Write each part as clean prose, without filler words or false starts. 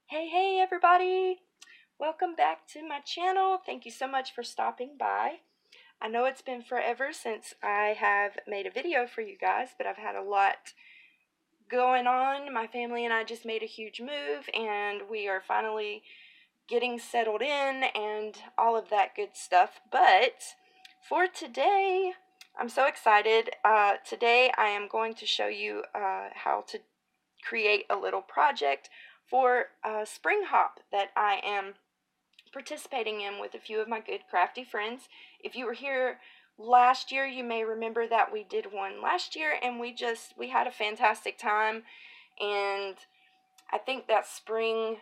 Hey everybody! Welcome back to my channel. Thank you so much for stopping by. I know it's been forever since I have made a video for you guys, but I've had a lot going on. My family and I just made a huge move and we are finally getting settled in and all of that good stuff. But for today, I'm so excited. Today I am going to show you how to create a little project for a spring hop that I am participating in with a few of my good crafty friends. If you were here last year, you may remember that we did one last year and we had a fantastic time. And I think that spring,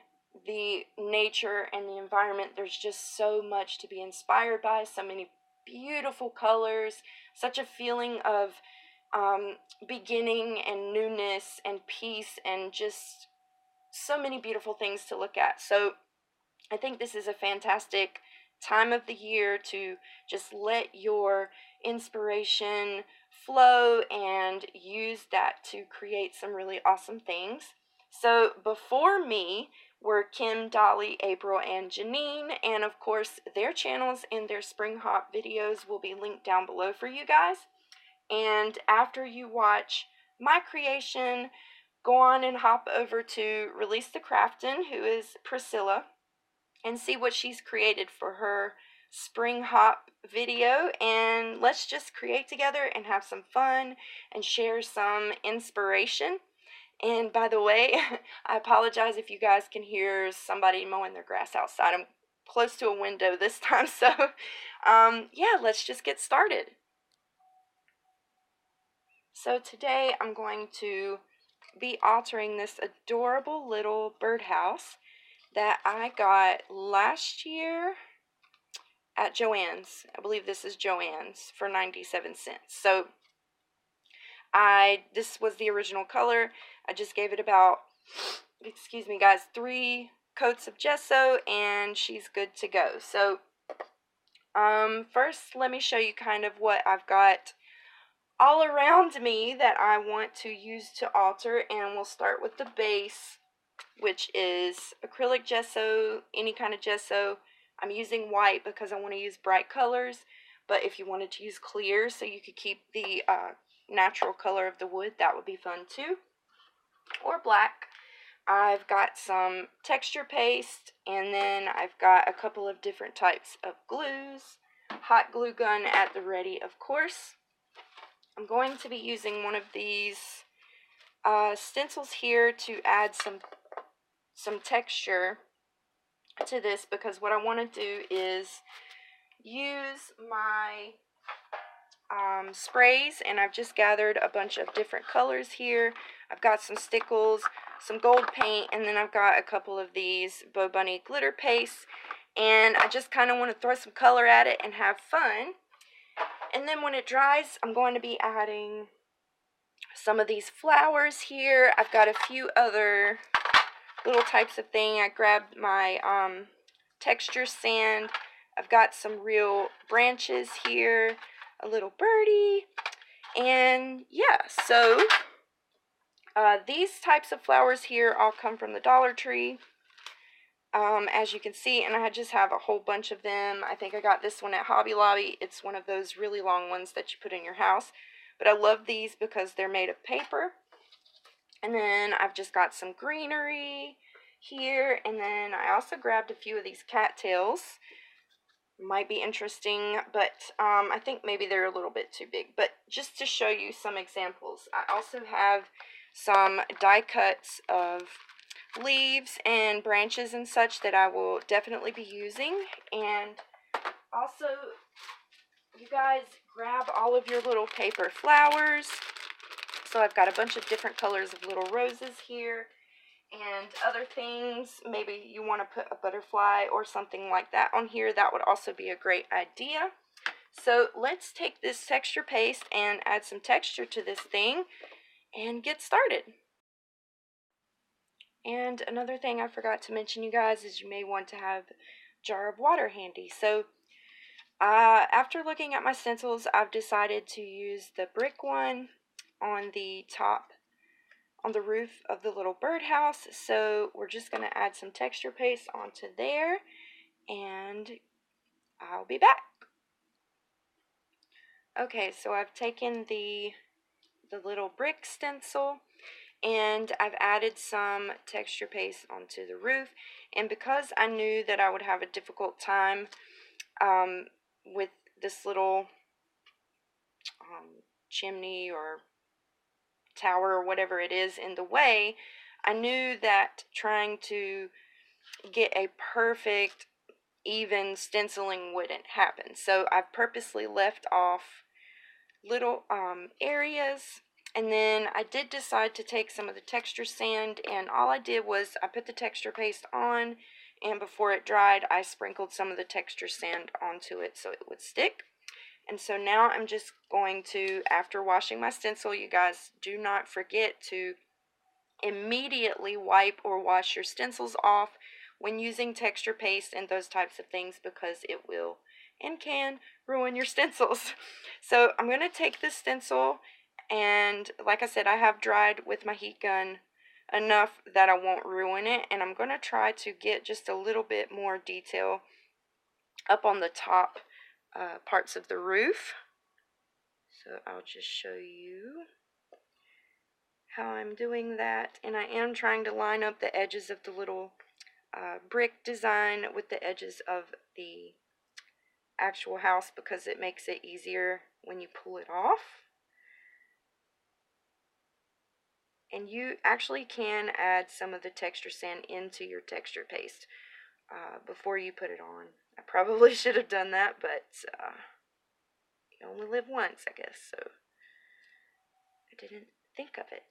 the nature and the environment, there's just so much to be inspired by, so many beautiful colors, such a feeling of beginning and newness and peace, and just so many beautiful things to look at. So I think this is a fantastic time of the year to just let your inspiration flow and use that to create some really awesome things. So before me were Kim, Dolly, April, and Jeneen, and of course their channels and their spring hop videos will be linked down below for you guys. And after you watch my creation, go on and hop over to releasethecraftin, who is Priscilla, and see what she's created for her spring hop video. And let's just create together and have some fun and share some inspiration. And by the way, I apologize if you guys can hear somebody mowing their grass outside. I'm close to a window this time, so yeah, let's just get started. So today I'm going to be altering this adorable little birdhouse that I got last year at Joann's. I believe this is Joann's for 97 cents. So this was the original color. I just gave it about, excuse me guys, 3 coats of gesso and she's good to go. So first let me show you kind of what I've got all around me that I want to use to alter, and we'll start with the base, which is acrylic gesso, any kind of gesso. I'm using white because I want to use bright colors, but if you wanted to use clear so you could keep the natural color of the wood, that would be fun too, or black. I've got some texture paste, and then I've got a couple of different types of glues, hot glue gun at the ready, of course. I'm going to be using one of these stencils here to add some texture to this, because what I want to do is use my sprays, and I've just gathered a bunch of different colors here. I've got some stickles, some gold paint, and then I've got a couple of these Bow Bunny glitter pastes, and I just kind of want to throw some color at it and have fun. And then when it dries, I'm going to be adding some of these flowers here. I've got a few other little types of thing. I grabbed my texture sand. I've got some real branches here, a little birdie, and yeah, so these types of flowers here all come from the Dollar Tree, as you can see, and I just have a whole bunch of them. I think I got this one at Hobby Lobby. It's one of those really long ones that you put in your house, but I love these because they're made of paper. And then I've just got some greenery here, and then I also grabbed a few of these cattails. Might be interesting, but I think maybe they're a little bit too big. But just to show you some examples, I also have some die cuts of leaves and branches and such that I will definitely be using. And also, you guys grab all of your little paper flowers. So I've got a bunch of different colors of little roses here and other things. Maybe you want to put a butterfly or something like that on here. That would also be a great idea. So let's take this texture paste and add some texture to this thing and get started. And another thing I forgot to mention, you guys, is you may want to have a jar of water handy. So after looking at my stencils, I've decided to use the brick one on the top on the roof of the little birdhouse. So we're just going to add some texture paste onto there, and I'll be back. Okay, so I've taken the little brick stencil, and I've added some texture paste onto the roof. And because I knew that I would have a difficult time with this little chimney or tower or whatever it is in the way, I knew that trying to get a perfect even stenciling wouldn't happen. So I've purposely left off little areas, and then I did decide to take some of the texture sand, and all I did was I put the texture paste on, and before it dried I sprinkled some of the texture sand onto it so it would stick. And so now I'm just going to, after washing my stencil, you guys do not forget to immediately wipe or wash your stencils off when using texture paste and those types of things, because it will and can ruin your stencils. So I'm going to take this stencil, and like I said, I have dried with my heat gun enough that I won't ruin it, and I'm going to try to get just a little bit more detail up on the top parts of the roof. So I'll just show you how I'm doing that, and I am trying to line up the edges of the little brick design with the edges of the actual house, because it makes it easier when you pull it off. And you actually can add some of the texture sand into your texture paste before you put it on. I probably should have done that, but you only live once, I guess, so I didn't think of it.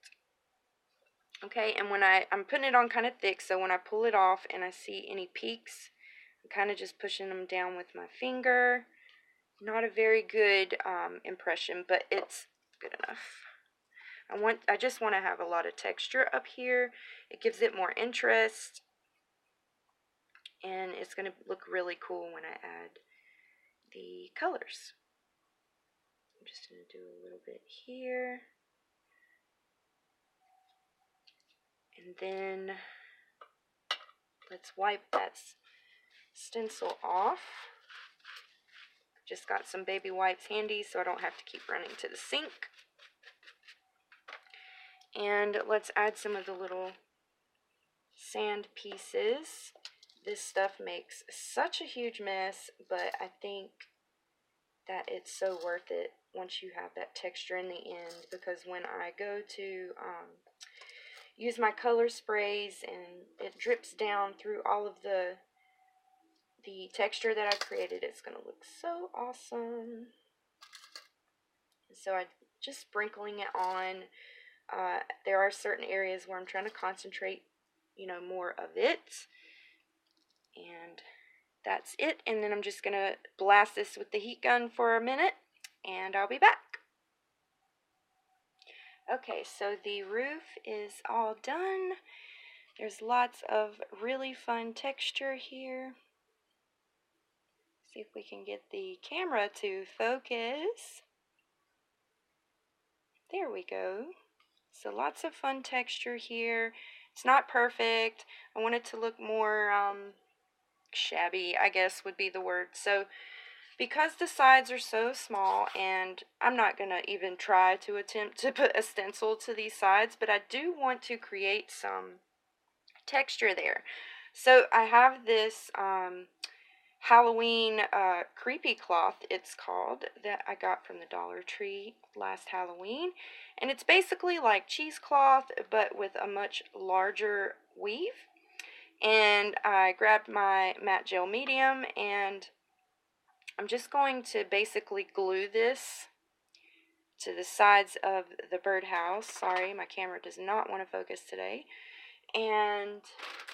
Okay, and when I'm putting it on kind of thick, so when I pull it off and I see any peaks, I'm kind of just pushing them down with my finger. Not a very good impression, but it's good enough. I just want to have a lot of texture up here. It gives it more interest, and it's going to look really cool when I add the colors. I'm just going to do a little bit here. And then let's wipe that stencil off. Just got some baby wipes handy so I don't have to keep running to the sink. And let's add some of the little sand pieces. This stuff makes such a huge mess, but I think that it's so worth it once you have that texture in the end, because when I go to use my color sprays and it drips down through all of the texture that I created, it's going to look so awesome. So I'm just sprinkling it on. There are certain areas where I'm trying to concentrate, more of it. And that's it. And then I'm just going to blast this with the heat gun for a minute, and I'll be back. Okay, so the roof is all done. There's lots of really fun texture here. See if we can get the camera to focus. There we go. So lots of fun texture here. It's not perfect. I want it to look more shabby, I guess would be the word. So because the sides are so small, and I'm not going to even try to attempt to put a stencil to these sides, but I do want to create some texture there. So I have this Halloween creepy cloth, it's called, that I got from the Dollar Tree last Halloween, and it's basically like cheesecloth but with a much larger weave. And I grabbed my matte gel medium, and I'm just going to basically glue this to the sides of the birdhouse. Sorry, my camera does not want to focus today. And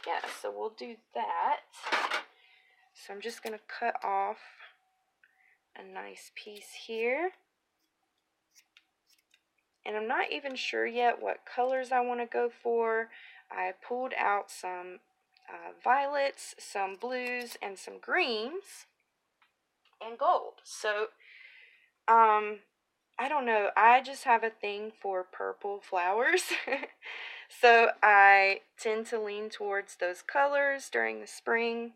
yeah, so we'll do that. So I'm just going to cut off a nice piece here. And I'm not even sure yet what colors I want to go for. I pulled out some violets, some blues, and some greens, and gold. So I don't know, I just have a thing for purple flowers. So I tend to lean towards those colors during the spring.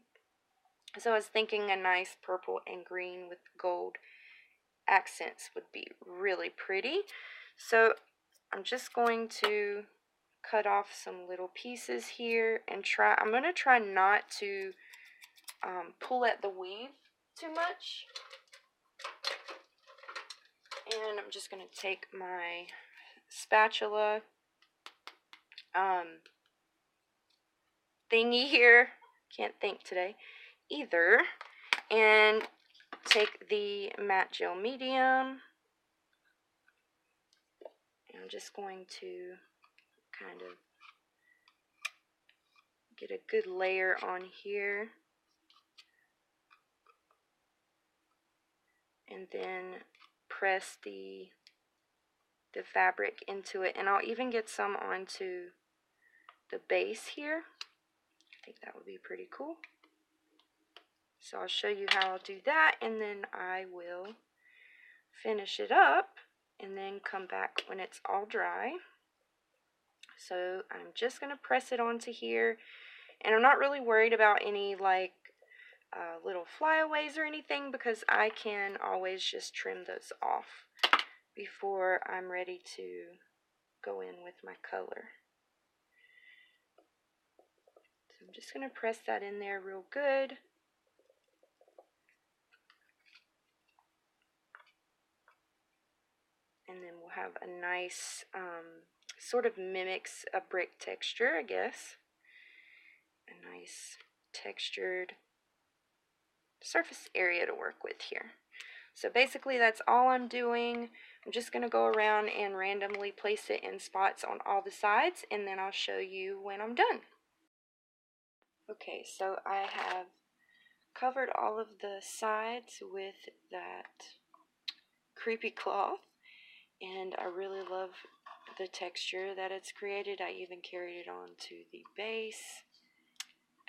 So I was thinking a nice purple and green with gold accents would be really pretty. So I'm just going to cut off some little pieces here and I'm going to try not to pull at the weave too much. And I'm just going to take my spatula thingy here, can't think today either, and take the matte gel medium. I'm just going to kind of get a good layer on here, and then press the fabric into it, and I'll even get some onto the base here. I think that would be pretty cool. So I'll show you how I'll do that, and then I will finish it up and then come back when it's all dry. So I'm just going to press it onto here, and I'm not really worried about any like little flyaways or anything, because I can always just trim those off before I'm ready to go in with my color. So I'm just going to press that in there real good. And then we'll have a nice, sort of mimics a brick texture, I guess. A nice textured surface area to work with here. So basically that's all I'm doing. I'm just going to go around and randomly place it in spots on all the sides, and then I'll show you when I'm done. Okay, so I have covered all of the sides with that creepy cloth, and I really love the texture that it's created. I even carried it on to the base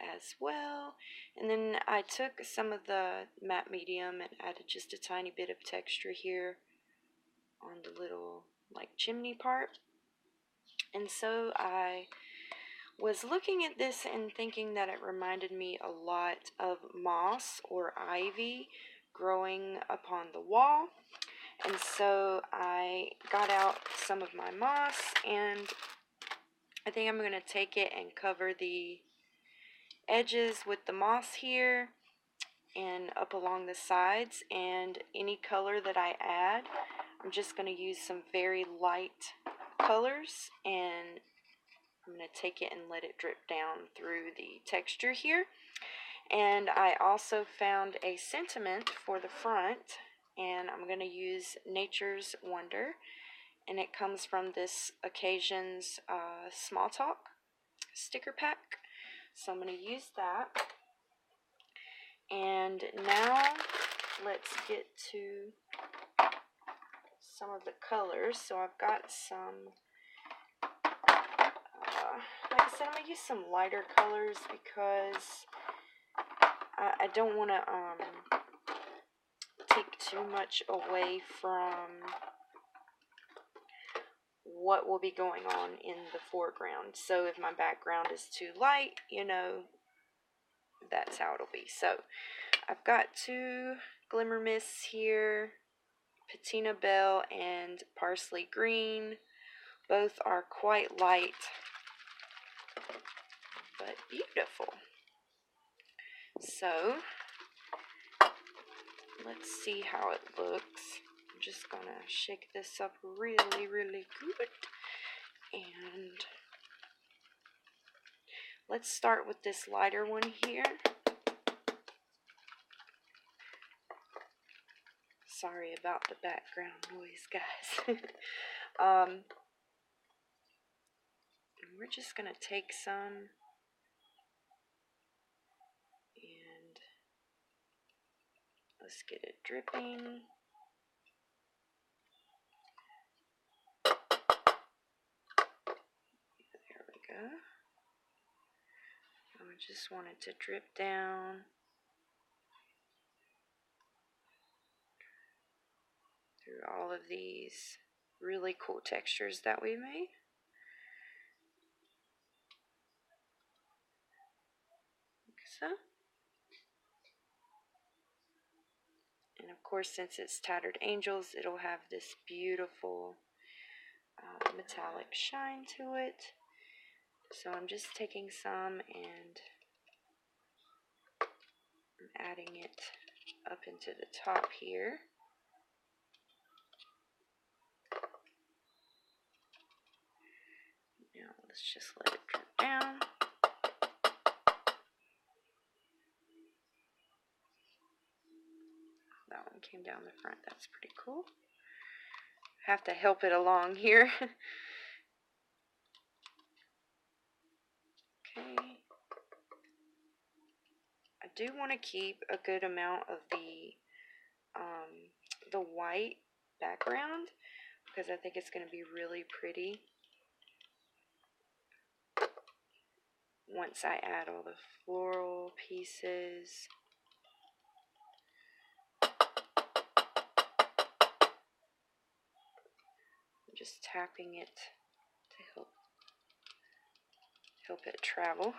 as well, and then I took some of the matte medium and added just a tiny bit of texture here on the little like chimney part. And so I was looking at this and thinking that it reminded me a lot of moss or ivy growing upon the wall. And so I got out some of my moss, and I think I'm going to take it and cover the edges with the moss here and up along the sides, and any color that I add, I'm just going to use some very light colors, and I'm going to take it and let it drip down through the texture here. And I also found a sentiment for the front, and I'm going to use Nature's Wonder, and it comes from this occasion's Small Talk sticker pack. So I'm going to use that. And now let's get to some of the colors. So I've got some, like I said, I'm going to use some lighter colors because I don't want to take too much away from what will be going on in the foreground. So if my background is too light, you know, that's how it'll be. So I've got two Glimmer Mists here, Patina Bell and Parsley Green. Both are quite light, but beautiful. So let's see how it looks. I'm just gonna shake this up really, really good. And let's start with this lighter one here. Sorry about the background noise, guys. We're just gonna take some and let's get it dripping. There we go. I just want it to drip down through all of these really cool textures that we made. Like so. And of course, since it's Tattered Angels, it'll have this beautiful metallic shine to it. So I'm just taking some and I'm adding it up into the top here. Now let's just let it drip down. That one came down the front. That's pretty cool. Have to help it along here. Okay. I do want to keep a good amount of the white background because I think it's going to be really pretty once I add all the floral pieces. I'm just tapping it to help it travel.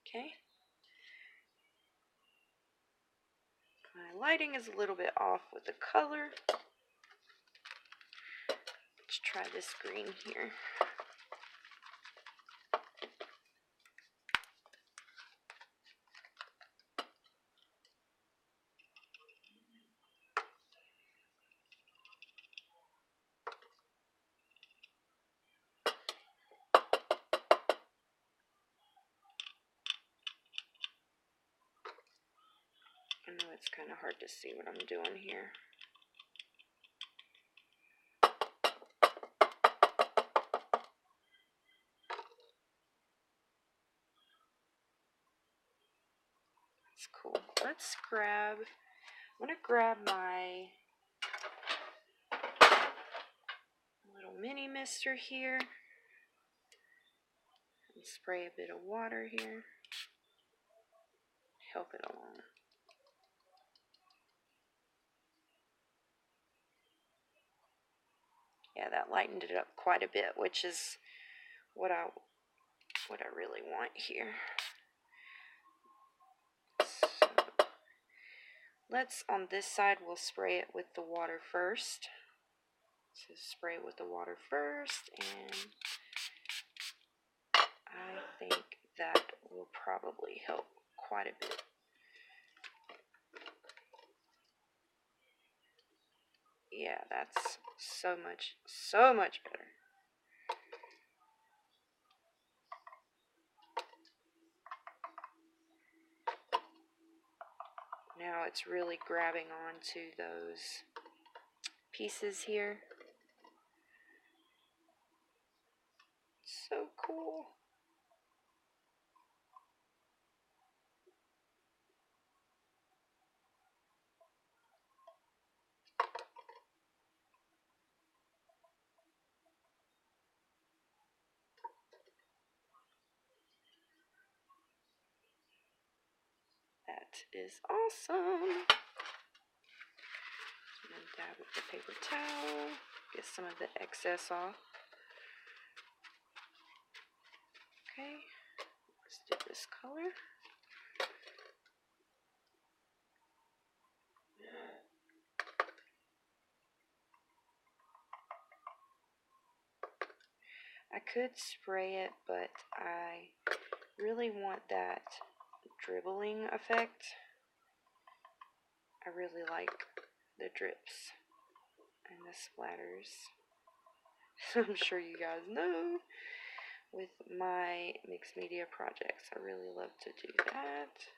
Okay. My lighting is a little bit off with the color. Let's try this green here. I know it's kind of hard to see what I'm doing here. That's cool. I'm going to grab my little mini mister here and spray a bit of water here. Help it along. Yeah, that lightened it up quite a bit, which is what I really want here. So let's, on this side, we'll spray it with the water first. So spray it with the water first, and I think that will probably help quite a bit. Yeah, that's so much better. Now it's really grabbing onto those pieces here. So cool. That is awesome. And dab with the paper towel. Get some of the excess off. Okay, let's do this color. I could spray it, but I really want that dribbling effect. I really like the drips and the splatters. I'm sure you guys know with my mixed media projects, I really love to do that.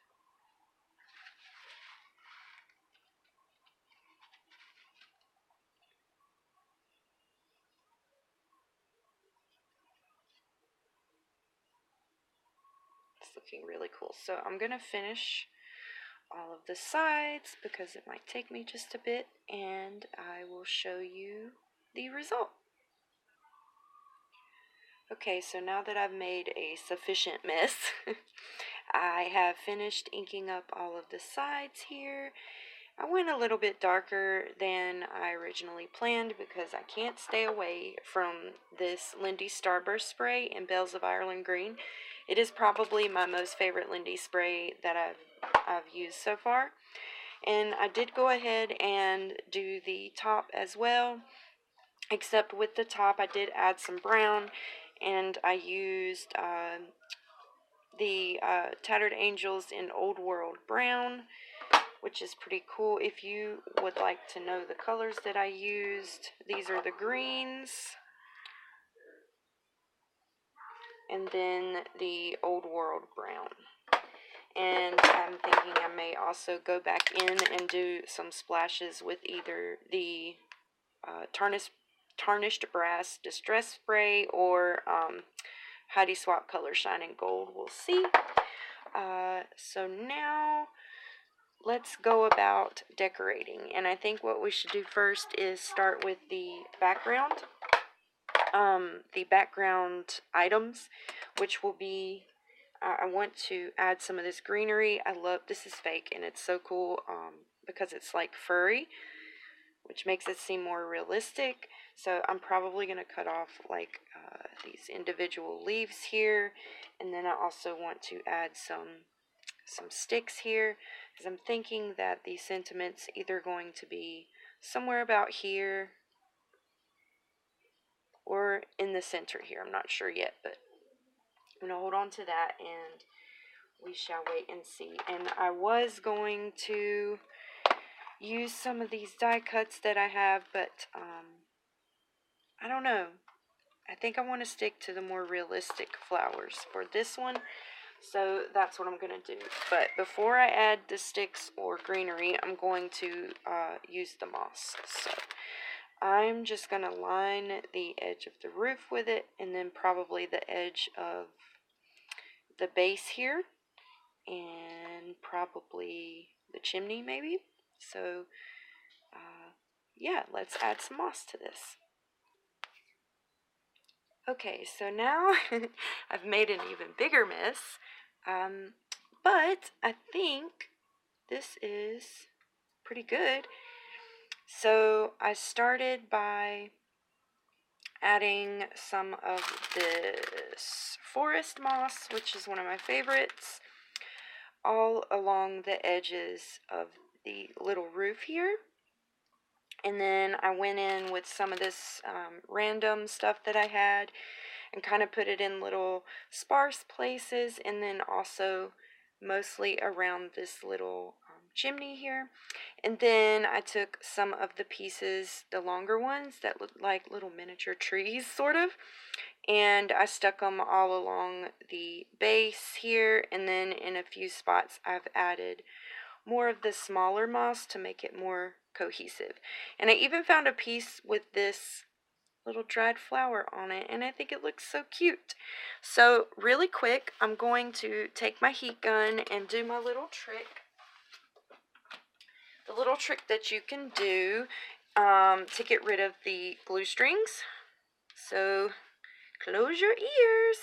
It's looking really cool. So I'm going to finish all of the sides because it might take me just a bit, and I will show you the result. Okay, so now that I've made a sufficient mess, I have finished inking up all of the sides here. I went a little bit darker than I originally planned because I can't stay away from this Lindy Starburst spray in Bells of Ireland Green. It is probably my most favorite Lindy spray that I've used so far. And I did go ahead and do the top as well, except with the top I did add some brown, and I used the Tattered Angels in Old World Brown, which is pretty cool. If you would like to know the colors that I used, these are the greens, and then the Old World Brown. And I'm thinking I may also go back in and do some splashes with either the tarnished brass distress spray or Heidi Swap Color Shining Gold. We'll see. So now let's go about decorating. And I think what we should do first is start with the background. The background items, which will be, I want to add some of this greenery. This is fake and it's so cool because it's like furry, which makes it seem more realistic. So I'm probably going to cut off like these individual leaves here, and then I also want to add some sticks here, because I'm thinking that the sentiment's either going to be somewhere about here or in the center here. I'm not sure yet, but I'm going to hold on to that and we shall wait and see. And I was going to use some of these die cuts that I have, but I don't know. I think I want to stick to the more realistic flowers for this one. So that's what I'm going to do. But before I add the sticks or greenery, I'm going to use the moss. So I'm just going to line the edge of the roof with it, and then probably the edge of the base here, and probably the chimney maybe. So yeah, let's add some moss to this. Okay, so now I've made an even bigger mess, but I think this is pretty good. So I started by adding some of this forest moss, which is one of my favorites, all along the edges of the little roof here. And then I went in with some of this random stuff that I had and kind of put it in little sparse places, and then also mostly around this little chimney here. And then I took some of the pieces, the longer ones that look like little miniature trees sort of, and I stuck them all along the base here, and then in a few spots I've added more of the smaller moss to make it more cohesive. And I even found a piece with this little dried flower on it, and I think it looks so cute. So really quick, I'm going to take my heat gun and do my little trick. The little trick that you can do to get rid of the glue strings. So close your ears.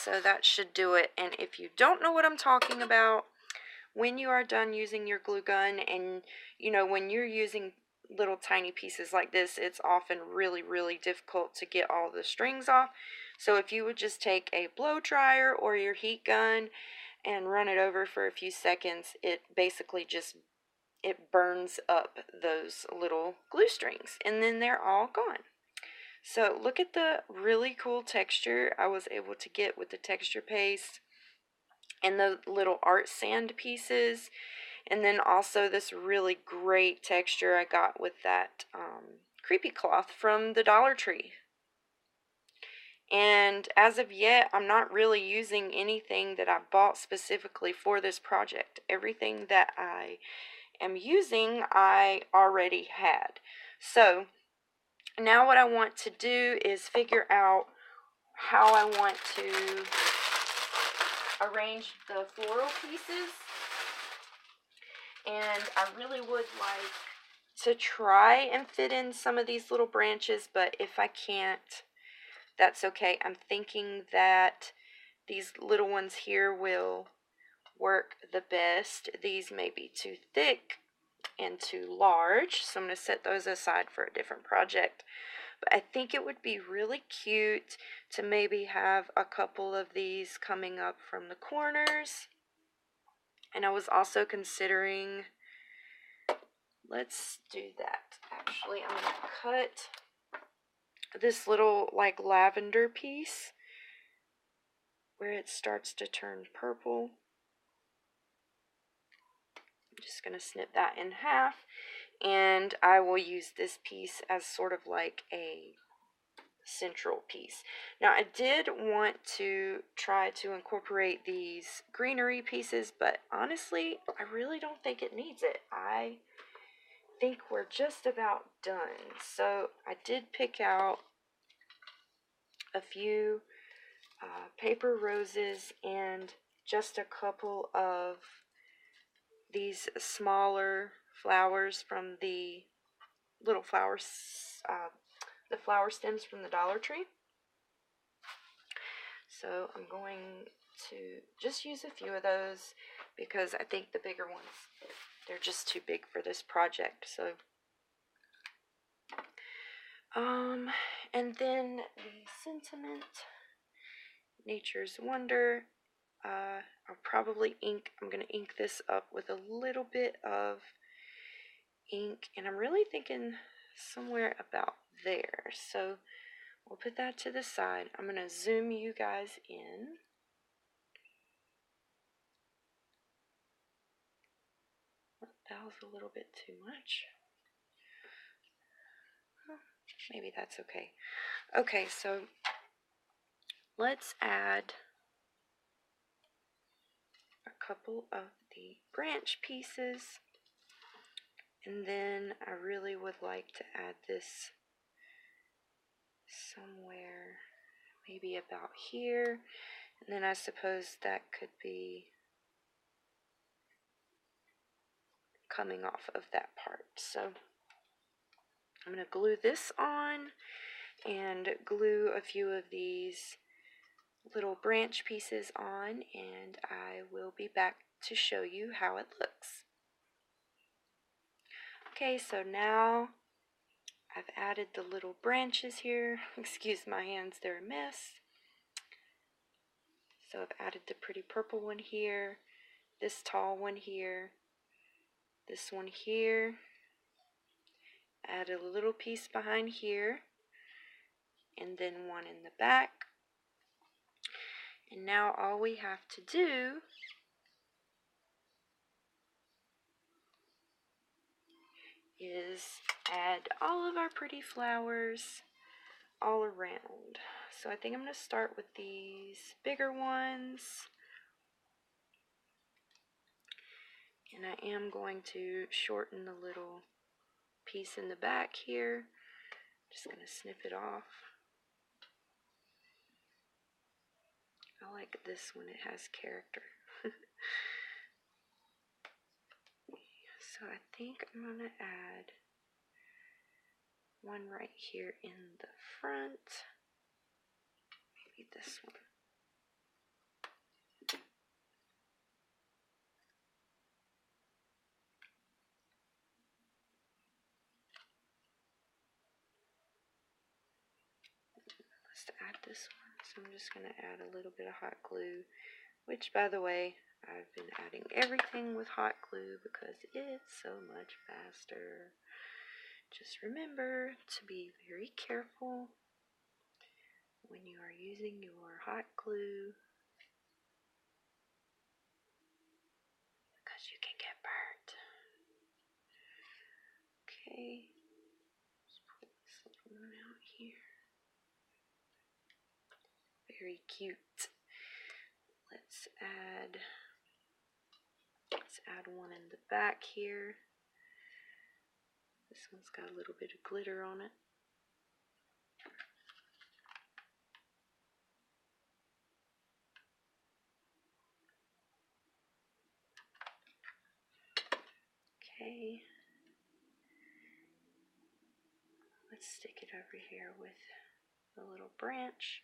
So that should do it. And if you don't know what I'm talking about, when you are done using your glue gun, and you know, when you're using little tiny pieces like this, it's often really, really difficult to get all the strings off. So if you would just take a blow dryer or your heat gun and run it over for a few seconds, it basically just, it burns up those little glue strings, and then they're all gone. So look at the really cool texture I was able to get with the texture paste and the little art sand pieces, and then also this really great texture I got with that creepy cloth from the Dollar Tree. And as of yet, I'm not really using anything that I bought specifically for this project. Everything that I am using, I already had. So now what I want to do is figure out how I want to arrange the floral pieces. And I really would like to try and fit in some of these little branches, but if I can't, that's okay. I'm thinking that these little ones here will work the best. These may be too thick and too large, so I'm going to set those aside for a different project. But I think it would be really cute to maybe have a couple of these coming up from the corners. And I was also considering, let's do that. Actually, I'm going to cut this little like lavender piece where it starts to turn purple. I'm just going to snip that in half, and I will use this piece as sort of like a central piece. Now I did want to try to incorporate these greenery pieces, but honestly I really don't think it needs it. I think we're just about done. So I did pick out a few paper roses and just a couple of these smaller flowers from the little flowers, the flower stems from the Dollar Tree. So I'm going to just use a few of those because I think the bigger ones, they're just too big for this project. So, and then the sentiment, Nature's Wonder. I'll probably I'm going to ink this up with a little bit of ink, and I'm really thinking somewhere about there. So we'll put that to the side. I'm going to zoom you guys in. That was a little bit too much. Maybe that's okay. Okay, so let's add a couple of the branch pieces. And then I really would like to add this somewhere, maybe about here. And then I suppose that could be coming off of that part. So I'm going to glue this on and glue a few of these little branch pieces on, and I will be back to show you how it looks. Okay, so now I've added the little branches here. Excuse my hands, they're a mess. So I've added the pretty purple one here, this tall one here, this one here, added a little piece behind here, and then one in the back. And now all we have to do is add all of our pretty flowers all around. So I think I'm going to start with these bigger ones. And I am going to shorten the little piece in the back here. Just going to snip it off. I like this one, it has character. So I think I'm going to add one right here in the front. Maybe this one. Let's add this one. So I'm just going to add a little bit of hot glue, which, by the way, I've been adding everything with hot glue because it's so much faster. Just remember to be very careful when you are using your hot glue because you can get burnt. Okay, let's pull this little one out here. Very cute. Let's add one in the back here. This one's got a little bit of glitter on it. Okay. Let's stick it over here with a little branch.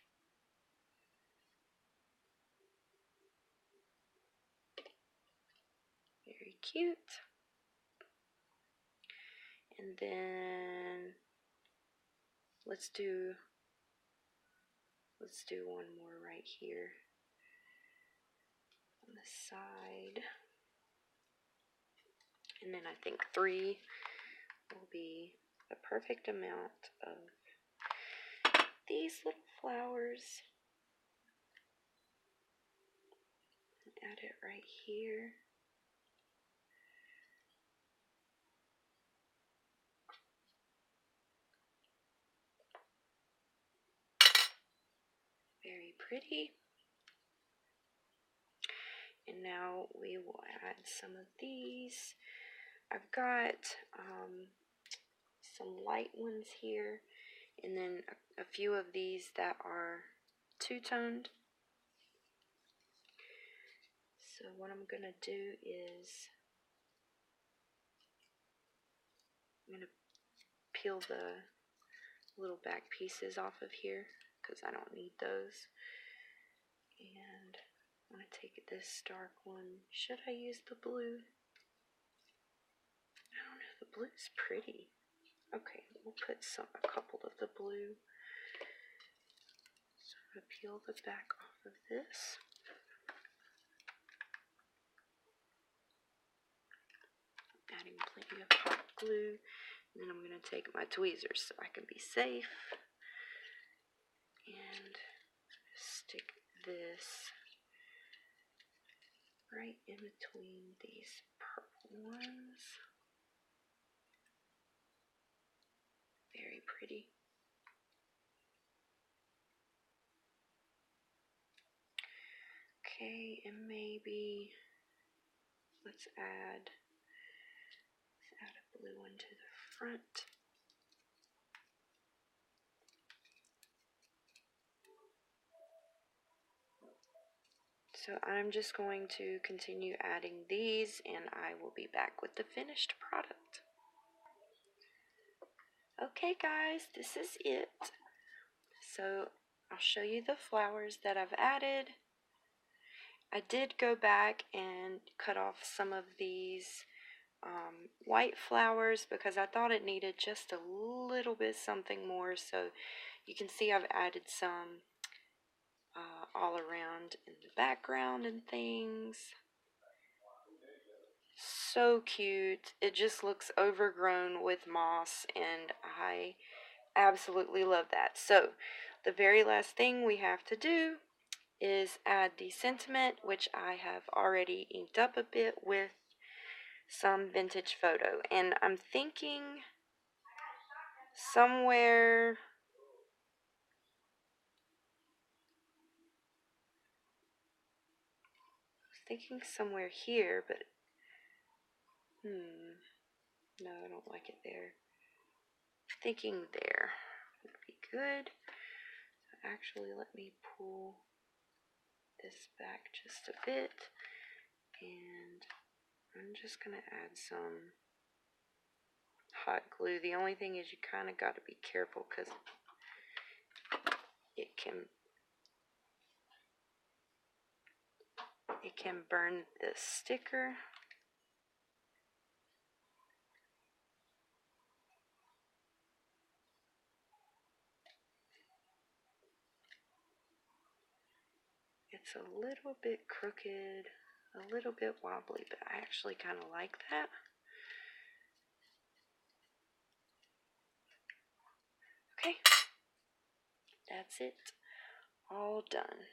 Very cute. And then let's do one more right here on the side. And then I think 3 will be a perfect amount of these little flowers. Add it right here. Very pretty. And now we will add some of these. I've got some light ones here, and then a few of these that are two-toned. So what I'm going to do is I'm going to peel the little back pieces off of here because I don't need those. And I'm going to take this dark one. Should I use the blue? I don't know. The blue's pretty. Okay, we'll put a couple of the blue. So I'm going to peel the back off of this. Adding plenty of hot glue. And then I'm going to take my tweezers so I can be safe. And stick this right in between these purple ones. Very pretty. Okay, and maybe let's add a blue one to the front. So I'm just going to continue adding these, and I will be back with the finished product. Okay guys, this is it. So I'll show you the flowers that I've added. I did go back and cut off some of these white flowers because I thought it needed just a little bit something more. So you can see I've added some all around in the background and things. So cute. It just looks overgrown with moss, and I absolutely love that. So the very last thing we have to do is add the sentiment, which I have already inked up a bit with some vintage photo. And I'm thinking somewhere here, but no, I don't like it there. Thinking there would be good. So actually, let me pull this back just a bit, and I'm just going to add some hot glue. The only thing is you kind of got to be careful because it can burn the sticker. It's a little bit crooked, a little bit wobbly, but I actually kind of like that. Okay, that's it. All done.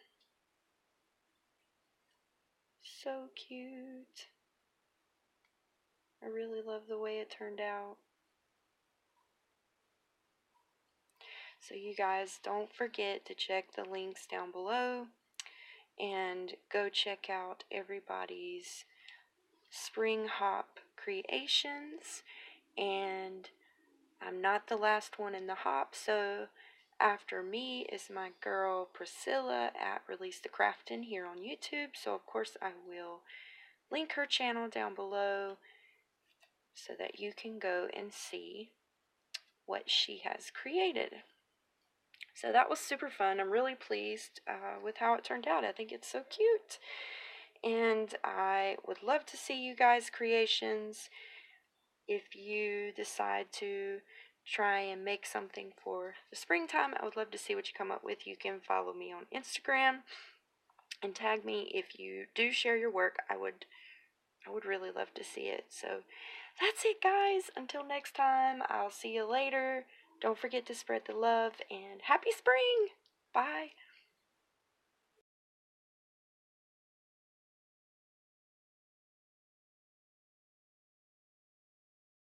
So cute. I really love the way it turned out. So you guys don't forget to check the links down below and go check out everybody's spring hop creations. And I'm not the last one in the hop, so after me is my girl Priscilla at releasethecraftin here on YouTube. So of course I will link her channel down below so that you can go and see what she has created. So that was super fun. I'm really pleased with how it turned out. I think it's so cute. And I would love to see you guys' creations. If you decide to try and make something for the springtime, I would love to see what you come up with. You can follow me on Instagram and tag me if you do share your work. I would really love to see it. So that's it, guys. Until next time, I'll see you later. Don't forget to spread the love and happy spring. Bye.